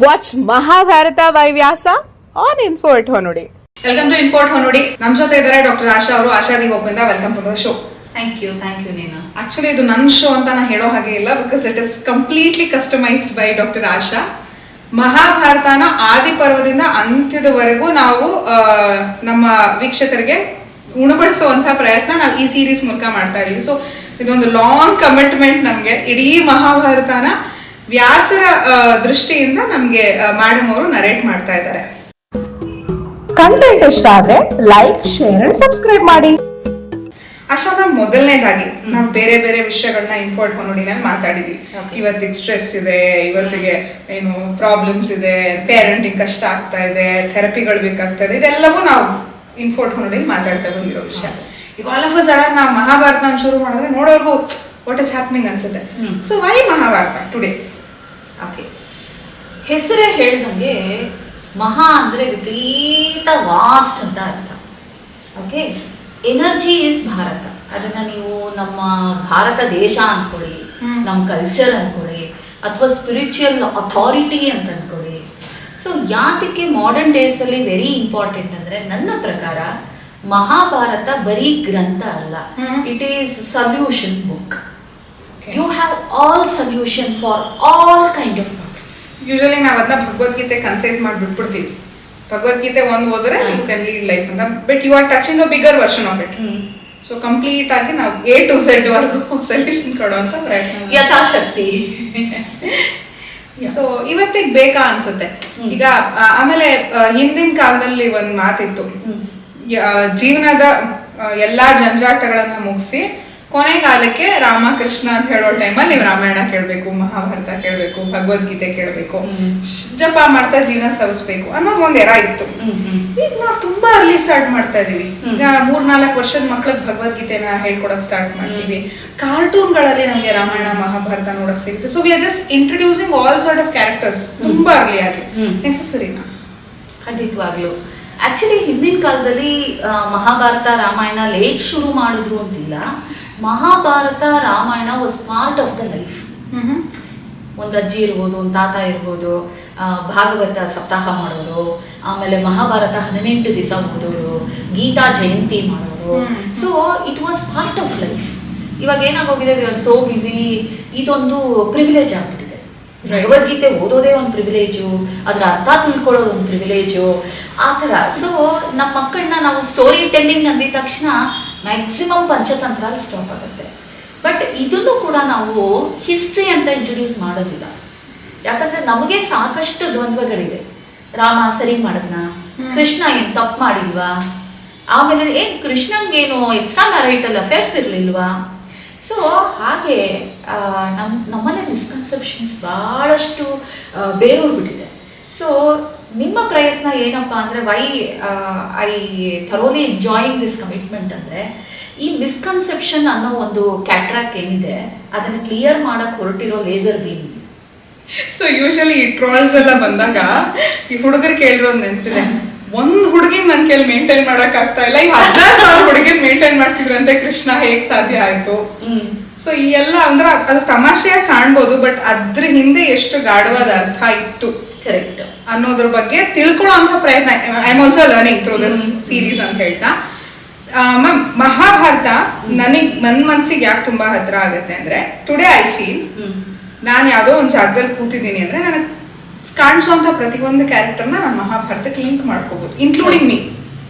Watch Mahabharata by Vyasa on Info at Honudi. Welcome to info at Honudi. ನಮ್ಮ ಜೊತೆ ಇದ್ದಾರೆ doctor Asha ಅವರು. ಆಶಾ ದಿ ಹೋಪ್ ಇಂದ welcome to the show. Thank you Neena. Actually ಇದು ನನ್ನ ಶೋ ಅಂತ ನಾ ಹೇಳೋ ಹಾಗೆ ಇಲ್ಲ, because it is completely customised by doctor Asha. ಮಹಾಭಾರತನ ಆದಿ ಪರ್ವದಿಂದ ಅಂತ್ಯದವರೆಗೂ ನಾವು ನಮ್ಮ ವೀಕ್ಷಕರಿಗೆ ಉಣಬಡಿಸುವಂತ ಪ್ರಯತ್ನ ನಾವು ಈ ಸೀರೀಸ್ ಮೂಲಕ ಮಾಡ್ತಾ ಇದೀವಿ. ಸೊ ಇದೊಂದು ಲಾಂಗ್ ಕಮಿಟ್ಮೆಂಟ್ ನಮ್ಗೆ. ಇಡೀ ಮಹಾಭಾರತನ ವ್ಯಾಸರ ದೃಷ್ಟಿಯಿಂದ ನಮ್ಗೆ ಮೇಡಮ್ ಅವರು ನರೇಟ್ ಮಾಡ್ತಾ ಇದ್ದಾರೆ. ಕಂಟೆಂಟ್ ಇಷ್ಟ ಆದ್ರೆ ಲೈಕ್, ಶೇರ್ ಅಂಡ್ ಸಬ್ಸ್ಕ್ರೈಬ್ ಮಾಡಿ. ಆಶಾ ಮ್ಯಾಮ್, ಮೊದಲನೇದಾಗಿ ನಾವು ಬೇರೆ ಬೇರೆ ವಿಷಯಗಳನ್ನ ಇನ್ಫೋರ್ಟ್ ಹೊನ್ನೋಡಿನಲ್ಲಿ ಮಾತಾಡಿದ್ವಿ. ಇವತ್ತಿಗೆ ಸ್ಟ್ರೆಸ್ ಇದೆ, ಇವತ್ತಿಗೆ ಏನು ಪ್ರಾಬ್ಲಮ್ಸ್ ಇದೆ, ಪೇರೆಂಟಿಂಗ್ ಕಷ್ಟ ಆಗ್ತಾ ಇದೆ, ಥೆರಪಿಗಳು ಬೇಕಾಗ್ತಾ ಇದೆ, ಇದೆಲ್ಲವೂ ನಾವು ಇನ್ಫೋರ್ಟ್ ಹೊನ್ನೋಡಿಯಲ್ಲಿ ಮಾತಾಡ್ತಾ ಬಂದಿರೋ ವಿಷಯ. ಈಗ ಆಲ್ ಆಫ್ ಅ ಸಡನ್ ನಾವು ಮಹಾಭಾರತ ಶುರು ಮಾಡಿದ್ರೆ ನೋಡೋರ್ಗು ವಾಟ್ ಇಸ್ ಹ್ಯಾಪನಿಂಗ್ ಅನ್ಸುತ್ತೆ. So why Mahabharata today? Okay, ಹೆಸರೇ ಹೇಳ್ದಂಗೆ ಮಹಾ ಅಂದರೆ ವಿಪರೀತ ವಾಸ್ಟ್ ಅಂತ ಅರ್ಥ. Okay, energy is Bharata. ಅದನ್ನು ನೀವು ನಮ್ಮ ಭಾರತ ದೇಶ ಅಂದ್ಕೊಳ್ಳಿ, ನಮ್ಮ ಕಲ್ಚರ್ ಅಂದ್ಕೊಳ್ಳಿ, ಅಥವಾ ಸ್ಪಿರಿಚುವಲ್ ಅಥಾರಿಟಿ ಅಂತ ಅಂದ್ಕೊಳ್ಳಿ. ಸೊ ಯಾತಕ್ಕೆ ಮಾಡರ್ನ್ ಡೇಸಲ್ಲಿ ವೆರಿ ಇಂಪಾರ್ಟೆಂಟ್ ಅಂದರೆ, ನನ್ನ ಪ್ರಕಾರ ಮಹಾಭಾರತ ಬರೀ ಗ್ರಂಥ ಅಲ್ಲ, it is solution book. You have all solution for all kind of problems. Usually ನಾವು ಅದನ್ನ ಭಗವದ್ಗೀತೆ ಕನ್ಸೈಸ್ ಮಾಡಿ ಬಿಟ್ಬಿಡ್ತೀವಿ. ಭಗವದ್ಗೀತೆ ಒಂದು ಓದಿದ್ರೆ ಯು ಕ್ಯಾನ್ ಲೀಡ್ ಲೈಫ್ ಅಂತ, but you are touching a bigger version of it. So complete ಆಗಿ ನಾವು A to Z ವರೆಗೂ ಸೊಲ್ಯೂಷನ್ ಕೊಡುವಂತ ಪ್ರಯತ್ನ ಯಥಾಶಕ್ತಿ. ಸೊ ಇವತ್ತಿಗೆ ಬೇಕಾ ಅನ್ಸುತ್ತೆ. ಈಗ ಆಮೇಲೆ ಹಿಂದಿನ ಕಾಲದಲ್ಲಿ ಒಂದ್ ಮಾತಿತ್ತು, ಜೀವನದ ಎಲ್ಲಾ ಜಂಜಾಟಗಳನ್ನ ಮುಗಿಸಿ ಕೊನೆಗಾಲಕ್ಕೆ ರಾಮಕೃಷ್ಣ ಅಂತ ಹೇಳೋ ಟೈಮಲ್ಲಿ ನೀವು ರಾಮಾಯಣ ಕೇಳ್ಬೇಕು, ಮಹಾಭಾರತ ಕೇಳ್ಬೇಕು, ಭಗವದ್ಗೀತೆ ಕೇಳ್ಬೇಕು, ಜಪ ಮಾಡ್ತಾ ಜೀವನ ಸವಿಸ್ಬೇಕು ಅನ್ನೋದು ಒಂದ್ ಎರ ಇತ್ತು. ಈಗ ನಾವ್ ತುಂಬಾ ಅರ್ಲಿ ಸ್ಟಾರ್ಟ್ ಮಾಡ್ತಾ ಇದೀವಿ. ಈಗ 3-4 ವರ್ಷದ ಮಕ್ಳಿಗೆ ಭಗವದ್ಗೀತೆನ ಹೇಳ್ಕೊಡಕ್ ಸ್ಟಾರ್ಟ್ ಮಾಡ್ತೀವಿ. ಕಾರ್ಟೂನ್ಗಳಲ್ಲಿ ನಮ್ಗೆ ರಾಮಾಯಣ ಮಹಾಭಾರತ ನೋಡಕ್ ಸಿಗುತ್ತೆ. So we are just introducing all sort of characters ತುಂಬಾ ಅರ್ಲಿ ಆಗಿ. ನೆಸೆಸರಿನಾ? ಖಂಡಿತವಾಗ್ಲು. ಆಕ್ಚುಲಿ ಹಿಂದಿನ ಕಾಲದಲ್ಲಿ ಮಹಾಭಾರತ ರಾಮಾಯಣ ಲೇಟ್ ಶುರು ಮಾಡಿದ್ರು ಅಂತಿಲ್ಲ. Mahabharata Ramayana was part of the life. ಒಂದು ಅಜ್ಜಿ ಇರ್ಬೋದು, ಒಂದು ತಾತ ಇರ್ಬೋದು, ಭಾಗವತ ಸಪ್ತಾಹ ಮಾಡೋರು, ಆಮೇಲೆ ಮಹಾಭಾರತ 18 ದಿವಸ ಓದೋರು, ಗೀತಾ ಜಯಂತಿ ಮಾಡೋರು. So it was part of life. ಇವಾಗ ಏನಾಗೋಗಿದೆ, ವಿ ಆರ್ ಸೋ ಬಿಸಿ. ಇದೊಂದು ಪ್ರಿವಿಲೇಜ್ ಆಗ್ಬಿಟ್ಟಿದೆ. ಭಗವದ್ಗೀತೆ ಓದೋದೇ ಒಂದು ಪ್ರಿವಿಲೇಜು, ಅದರ ಅರ್ಥ ತಿಳ್ಕೊಳ್ಳೋದು ಒಂದು ಪ್ರಿವಿಲೇಜು, ಆ ಥರ. ಸೊ ನಮ್ಮ ಮಕ್ಕಳನ್ನ ನಾವು ಸ್ಟೋರಿ ಟೆಲ್ಲಿಂಗ್ ಅಂದಿದ ತಕ್ಷಣ ಮ್ಯಾಕ್ಸಿಮಮ್ ಪಂಚತಂತ್ರಲ್ಲಿ ಸ್ಟಾಪ್ ಆಗುತ್ತೆ. ಬಟ್ ಇದನ್ನು ಕೂಡ ನಾವು ಹಿಸ್ಟ್ರಿ ಅಂತ ಇಂಟ್ರೊಡ್ಯೂಸ್ ಮಾಡೋದಿಲ್ಲ. ಯಾಕಂದ್ರೆ ನಮಗೆ ಸಾಕಷ್ಟು ದ್ವಂದ್ವಗಳಿದೆ. ರಾಮ ಸರಿ ಮಾಡದ್ನ, ಕೃಷ್ಣ ಏನು ತಪ್ಪು ಮಾಡಿಲ್ವಾ, ಆಮೇಲೆ ಕೃಷ್ಣಂಗೇನು ಎಕ್ಸ್ಟ್ರಾ ಮ್ಯಾರಿಟಲ್ ಅಫೇರ್ಸ್ ಇರಲಿಲ್ವಾ. ಸೊ ಹಾಗೆ ನಮ್ಮನೆ ಮಿಸ್ಕನ್ಸೆಪ್ಷನ್ಸ್ ಭಾಳಷ್ಟು ಬೇರೂರ್ಬಿಟ್ಟಿದೆ. ಸೊ ನಿಮ್ಮ ಪ್ರಯತ್ನ ಏನಪ್ಪ ಅಂದರೆ, why I thoroughly enjoying this commitment ಅಂದರೆ, ಈ ಮಿಸ್ಕನ್ಸೆಪ್ಷನ್ ಅನ್ನೋ ಒಂದು ಕ್ಯಾಟ್ರಾಕ್ ಏನಿದೆ ಅದನ್ನು ಕ್ಲಿಯರ್ ಮಾಡಕ್ಕೆ ಹೊರಟಿರೋ ಲೇಸರ್ ಬೀಮ್. ಸೊ ಯೂಶಲಿ ಈ ಟ್ರಾಲ್ಸ್ ಎಲ್ಲ ಬಂದಾಗ ಈ ಹುಡುಗರು ಕೇಳಿರೋದು ನೆನಪಿದೆ, ಒಂದ್ ಹುಡುಗಿನ ನನ್ ಕೈಲಿ ಮೇಂಟೈನ್ ಮಾಡಕ್ ಆಗ್ತಾ ಇಲ್ಲ, ಈ 16,000 ಹುಡುಗಿನ ಮೇಂಟೈನ್ ಮಾಡ್ತಿದ್ರಂತೆ, ಕೃಷ್ಣ ಹೇಗ್ ಸಾಧ್ಯ ಆಯ್ತು? ಸೊ ಈ ಎಲ್ಲ ಅಂದ್ರೆ ಅದು ತಮಾಷೆಯಾಗಿ ಕಾಣ್ಬೋದು, ಬಟ್ ಅದ್ರ ಹಿಂದೆ ಎಷ್ಟು ಗಾಢವಾದ ಅರ್ಥ ಇತ್ತು ಕರೆಕ್ಟ್ ಅನ್ನೋದ್ರ ಬಗ್ಗೆ ತಿಳ್ಕೊಳ್ಳೋ ಅಂತ ಪ್ರಯತ್ನ I am also learning through this series ಅಂತ ಹೇಳ್ತಾ. ಮ್ಯಾಮ್, ಮಹಾಭಾರತ ನನ್ನ ಮನ್ಸಿಗೆ ಯಾಕೆ ತುಂಬಾ ಹತ್ರ ಆಗುತ್ತೆ ಅಂದ್ರೆ, ಟುಡೇ ಐ ಫೀಲ್ ನಾನು ಯಾವುದೋ ಒಂದು ಜಾಗದಲ್ಲಿ ಕೂತಿದ್ದೀನಿ ಅಂದ್ರೆ ನನಗೆ ಕಾಣಿಸೋಂಥ ಪ್ರತಿಯೊಂದು ಕ್ಯಾರೆಕ್ಟರ್ನ ನಾನು ಮಹಾಭಾರತಕ್ಕೆ ಲಿಂಕ್ ಮಾಡ್ಕೋಬಹುದು, ಇನ್ಕ್ಲೂಡಿಂಗ್ ಮೀ.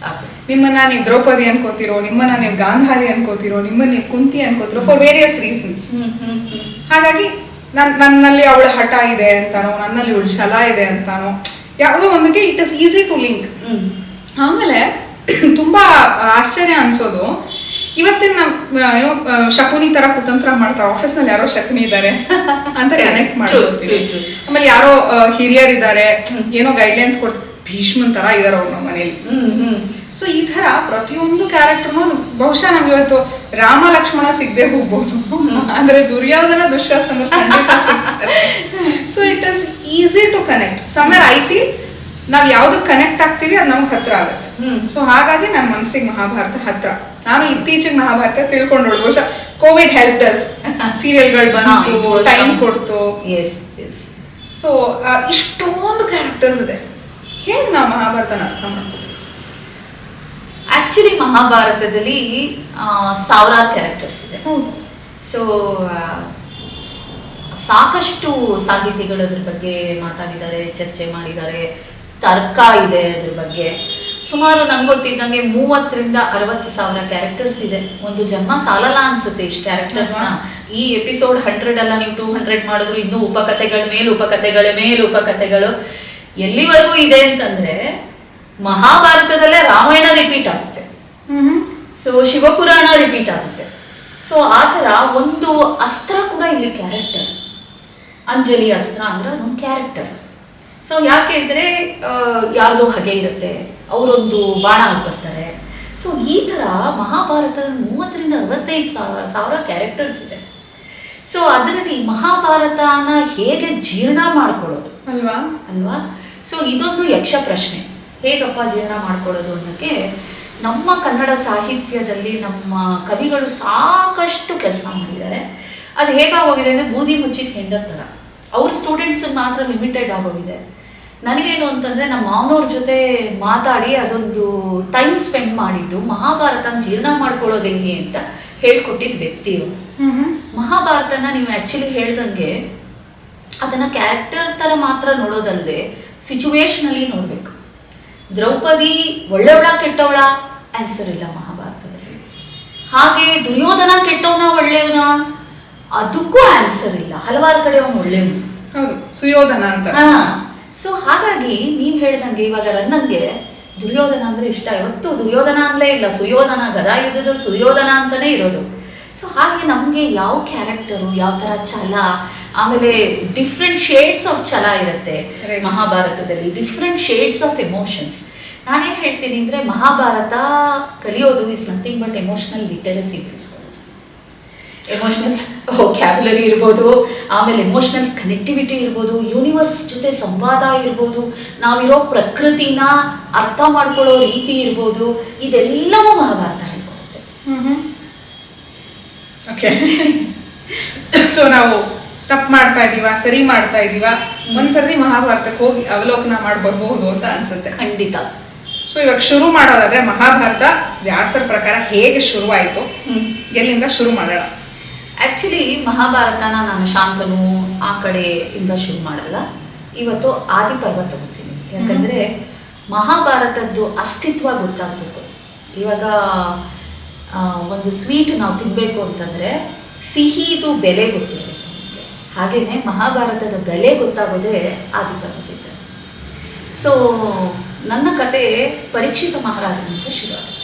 ನಿಮ್ಮನ್ನ ನೀವು ದ್ರೌಪದಿ ಅನ್ಕೋತಿರೋ, ನಿಮ್ಮನ್ನ ನೀವು ಗಾಂಧಾರಿ ಅನ್ಕೋತಿರೋ, ನಿಮ್ಮನ್ನ ನೀವು ಕುಂತಿ ಅನ್ಕೋತಿರೋ, ಫಾರ್ ವೇರಿಯಸ್ ರೀಸನ್ಸ್. ಹಾಗಾಗಿ ನನ್ನಲ್ಲಿ ಅವಳ ಹಠ ಇದೆ ಅಂತಾನೋ, ನನ್ನಲ್ಲಿ ಅವಳ ಛಲ ಇದೆ ಅಂತಾನೋ, ಯಾವುದೋ ಒಂದಕ್ಕೆ it is easy to link. ಆಮೇಲೆ ತುಂಬಾ ಆಶ್ಚರ್ಯ ಅನ್ಸೋದು, ಇವತ್ತಿನ ಏನೋ ಶಕುನಿ ತರ ಕುತಂತ್ರ ಮಾಡ್ತಾರೆ, ಆಫೀಸ್ ನಲ್ಲಿ ಯಾರೋ ಶಕುನಿ ಇದ್ದಾರೆ ಅಂತ ಕನೆಕ್ಟ್ ಮಾಡ್ಕೊತೀವಿ. ಆಮೇಲೆ ಯಾರೋ ಹಿರಿಯರಿದ್ದಾರೆ, ಏನೋ ಗೈಡ್ಲೈನ್ಸ್ ಕೊಡ್ತಾರೆ, ಭೀಷ್ಮನ್ ತರ ಇದಾರೆ ಅವ್ರು ನಮ್ಮ ಮನೇಲಿ. ಸೊ ಈ ತರ ಪ್ರತಿಯೊಂದು ಕ್ಯಾರೆಕ್ಟರ್ನು ಬಹುಶಃ ನಮ್ಗೆ ಇವತ್ತು ರಾಮ ಲಕ್ಷ್ಮಣ ಸಿಗದೆ ಹೋಗ್ಬೋದು, ಆದ್ರೆ ದುರ್ಯೋಧನ ದುಶ್ಯಾಸನ ಖಂಡಿತ ಸಿಗ್ತಾರೆ. So it is easy to connect. Somewhere I feel ನಾವ್ ಯಾವ್ದಕ್ ಕನೆಕ್ಟ್ ಆಗ್ತೀವಿ ಅದು ನಮ್ಗೆ ಹತ್ರ ಆಗುತ್ತೆ. ಸೊ ಹಾಗಾಗಿ ನನ್ನ ಮನಸ್ಸಿಗೆ ಮಹಾಭಾರತ ಹತ್ರ. ನಾನು ಇತ್ತೀಚೆಗೆ ಮಹಾಭಾರತ ತಿಳ್ಕೊಂಡೋಳು, ಬಹುಶಃ ಕೋವಿಡ್ ಹೆಲ್ಪ್ ಅಸ್, ಸೀರಿಯಲ್ಗಳು ಬಂತು, ಟೈಮ್ ಕೊಡ್ತು. Yes yes. ಸೊ ಸೊ ಇಷ್ಟೊಂದು ಕ್ಯಾರೆಕ್ಟರ್ಸ್ ಇದೆ, ಹೇಗೆ ನಾವು ಮಹಾಭಾರತನ ಅರ್ಥ ಮಾಡ್ಬೋದು? ಆಕ್ಚುಲಿ ಮಹಾಭಾರತದಲ್ಲಿ ಸಾವಿರಾರು ಕ್ಯಾರೆಕ್ಟರ್ಸ್ ಇದೆ. ಹೌದು. ಸೊ ಸಾಕಷ್ಟು ಸಾಹಿತಿಗಳು ಅದ್ರ ಬಗ್ಗೆ ಮಾತಾಡಿದ್ದಾರೆ, ಚರ್ಚೆ ಮಾಡಿದ್ದಾರೆ, ತರ್ಕ ಇದೆ ಅದ್ರ ಬಗ್ಗೆ. ಸುಮಾರು ನಂಗೆ ಗೊತ್ತಿದ್ದಂಗೆ 30,000 to 60,000 ಕ್ಯಾರೆಕ್ಟರ್ಸ್ ಇದೆ. ಒಂದು ಜನ್ಮ ಸಾಲಲ್ಲ ಅನ್ಸುತ್ತೆ ಇಷ್ಟು ಕ್ಯಾರೆಕ್ಟರ್ಸ್ನ. ಈ ಎಪಿಸೋಡ್ 100 ಅಲ್ಲ, ನೀವು 200 ಮಾಡಿದ್ರು ಇನ್ನೂ ಉಪಕಥೆಗಳ ಮೇಲೆ ಉಪಕಥೆಗಳ ಮೇಲೆ ಉಪಕಥೆಗಳು ಎಲ್ಲಿವರೆಗೂ ಇದೆ ಅಂತಂದ್ರೆ ಮಹಾಭಾರತದಲ್ಲೇ ರಾಮಾಯಣ ರಿಪೀಟ್ ಆಗುತ್ತೆ, ಸೊ ಶಿವಪುರಾಣ ರಿಪೀಟ್ ಆಗುತ್ತೆ. ಸೊ ಆ ಥರ ಒಂದು ಅಸ್ತ್ರ ಕೂಡ ಇಲ್ಲಿ ಕ್ಯಾರೆಕ್ಟರ್. ಅಂಜಲಿ ಅಸ್ತ್ರ ಅಂದ್ರೆ ಅದೊಂದು ಕ್ಯಾರೆಕ್ಟರ್. ಸೊ ಯಾಕೆ ಇದ್ರೆ ಯಾರ್ದೋ ಹಾಗೆ ಇರುತ್ತೆ, ಅವರೊಂದು ಬಾಣ ಆಗಿ ಬರ್ತಾರೆ. ಸೊ ಈ ಥರ ಮಹಾಭಾರತದ 30,000 to 65,000 ಕ್ಯಾರೆಕ್ಟರ್ಸ್ ಇದೆ. ಸೊ ಅದರಲ್ಲಿ ಮಹಾಭಾರತನ ಹೇಗೆ ಜೀರ್ಣ ಮಾಡ್ಕೊಳ್ಳೋದು ಅಲ್ವಾ? ಸೊ ಇದೊಂದು ಯಕ್ಷ ಪ್ರಶ್ನೆ, ಹೇಗಪ್ಪ ಜೀರ್ಣ ಮಾಡ್ಕೊಳ್ಳೋದು ಅನ್ನೋಕ್ಕೆ ನಮ್ಮ ಕನ್ನಡ ಸಾಹಿತ್ಯದಲ್ಲಿ ನಮ್ಮ ಕವಿಗಳು ಸಾಕಷ್ಟು ಕೆಲಸ ಮಾಡಿದ್ದಾರೆ. ಅದು ಹೇಗಾಗೋಗಿದೆ ಅಂದರೆ ಬೂದಿ ಮುಚ್ಚಿದ ಹೆಂಡ ಥರ, ಅವ್ರ ಸ್ಟೂಡೆಂಟ್ಸ್ ಮಾತ್ರ ಲಿಮಿಟೆಡ್ ಆಗೋಗಿದೆ. ನನಗೇನು ಅಂತಂದರೆ ನಮ್ಮ ಮಾವನವ್ರ ಜೊತೆ ಮಾತಾಡಿ ಅದೊಂದು ಟೈಮ್ ಸ್ಪೆಂಡ್ ಮಾಡಿದ್ದು ಮಹಾಭಾರತನ ಜೀರ್ಣ ಮಾಡ್ಕೊಳ್ಳೋದು ಹೆಂಗೆ ಅಂತ ಹೇಳ್ಕೊಟ್ಟಿದ್ದ ವ್ಯಕ್ತಿಯು. ಮಹಾಭಾರತನ ನೀವು ಆ್ಯಕ್ಚುಲಿ ಹೇಳ್ದಂಗೆ ಅದನ್ನು ಕ್ಯಾರೆಕ್ಟರ್ ಥರ ಮಾತ್ರ ನೋಡೋದಲ್ಲದೆ ಸಿಚುವೇಶನಲ್ಲಿ ನೋಡಬೇಕು. ದ್ರೌಪದಿ ಒಳ್ಳೆಯವಳ ಕೆಟ್ಟವಳ ಆನ್ಸರ್ ಇಲ್ಲ ಮಹಾಭಾರತದಲ್ಲಿ. ಹಾಗೆ ದುರ್ಯೋಧನ ಕೆಟ್ಟವನ ಒಳ್ಳೆಯವನ ಅದಕ್ಕೂ ಆನ್ಸರ್ ಇಲ್ಲ. ಹಲವಾರು ಕಡೆ ಅವನು ಒಳ್ಳೆಯವನು, ಹೌದು, ಸುಯೋಧನ ಅಂತ. ಸೊ ಹಾಗಾಗಿ ನೀನ್ ಹೇಳ್ದಂಗೆ ಇವಾಗ ರನ್ನನ್ಗೆ ದುರ್ಯೋಧನ ಅಂದ್ರೆ ಇಷ್ಟ. ಇವತ್ತು ದುರ್ಯೋಧನ ಅನ್ಲೇ ಇಲ್ಲ, ಸುಯೋಧನ, ಗದಾ ಯುದ್ಧದಲ್ಲಿ ಸುಯೋಧನ ಅಂತಾನೆ ಇರೋದು. ಸೊ ಹಾಗೆ ನಮಗೆ ಯಾವ ಕ್ಯಾರೆಕ್ಟರು, ಯಾವ ಥರ ಛಲ, ಆಮೇಲೆ ಡಿಫ್ರೆಂಟ್ ಶೇಡ್ಸ್ ಆಫ್ ಛಲ ಇರುತ್ತೆ ಮಹಾಭಾರತದಲ್ಲಿ, ಡಿಫ್ರೆಂಟ್ ಶೇಡ್ಸ್ ಆಫ್ ಎಮೋಷನ್ಸ್. ನಾನೇನು ಹೇಳ್ತೀನಿ ಅಂದರೆ ಮಹಾಭಾರತ ಕಲಿಯೋದು is nothing but emotional literacy ಬೆಳೆಸ್ಕೊಳ್ಳೋದು. ಎಮೋಷ್ನಲ್ ವ್ಯಾಬ್ಯುಲರಿ ಇರ್ಬೋದು, ಆಮೇಲೆ ಎಮೋಷ್ನಲ್ ಕನೆಕ್ಟಿವಿಟಿ ಇರ್ಬೋದು, ಯೂನಿವರ್ಸ್ ಜೊತೆ ಸಂವಾದ ಇರ್ಬೋದು, ನಾವಿರೋ ಪ್ರಕೃತಿನ ಅರ್ಥ ಮಾಡ್ಕೊಳ್ಳೋ ರೀತಿ ಇರ್ಬೋದು, ಇದೆಲ್ಲವೂ ಮಹಾಭಾರತ ಹೇಳ್ಕೊಡುತ್ತೆ. ಓಕೆ. ಸೊ ನಾವು ತಪ್ಪು ಮಾಡ್ತಾ ಇದೀವ, ಸರಿ ಮಾಡ್ತಾ ಇದೀವ, ಒಂದ್ಸರ್ತಿ ಮಹಾಭಾರತಕ್ಕೆ ಹೋಗಿ ಅವಲೋಕನ ಮಾಡಿ ಬರ್ಬಹುದು ಅಂತ ಅನ್ಸುತ್ತೆ. ಖಂಡಿತ. ಸೊ ಇವಾಗ ಶುರು ಮಾಡೋದಾದ್ರೆ ಮಹಾಭಾರತ ವ್ಯಾಸರ ಪ್ರಕಾರ ಹೇಗೆ ಶುರುವಾಯಿತು, ಎಲ್ಲಿಂದ ಶುರು ಮಾಡೋಣ? ಆ್ಯಕ್ಚುಲಿ ಮಹಾಭಾರತನ ನಾನು ಶಾಂತನು ಆ ಕಡೆಯಿಂದ ಶುರು ಮಾಡಲ್ಲ. ಇವತ್ತು ಆದಿಪರ್ವ ತಗೋತೀನಿ, ಯಾಕಂದರೆ ಮಹಾಭಾರತದ್ದು ಅಸ್ತಿತ್ವ ಗೊತ್ತಾಗಬೇಕು. ಇವಾಗ ಒಂದು ಸ್ವೀಟ್ ನಾವು ತಿನ್ನಬೇಕು ಅಂತಂದರೆ ಸಿಹಿದು ಬೆಲೆ ಗೊತ್ತಿರಬೇಕು ನಮಗೆ. ಹಾಗೆಯೇ ಮಹಾಭಾರತದ ಬೆಲೆ ಗೊತ್ತಾಗೋದೇ ಆದಿಪರ್ವದಿಂದ. ಸೊ ನನ್ನ ಕತೆ ಪರೀಕ್ಷಿತ ಮಹಾರಾಜನಿಂದ ಶುರು ಆಗುತ್ತೆ.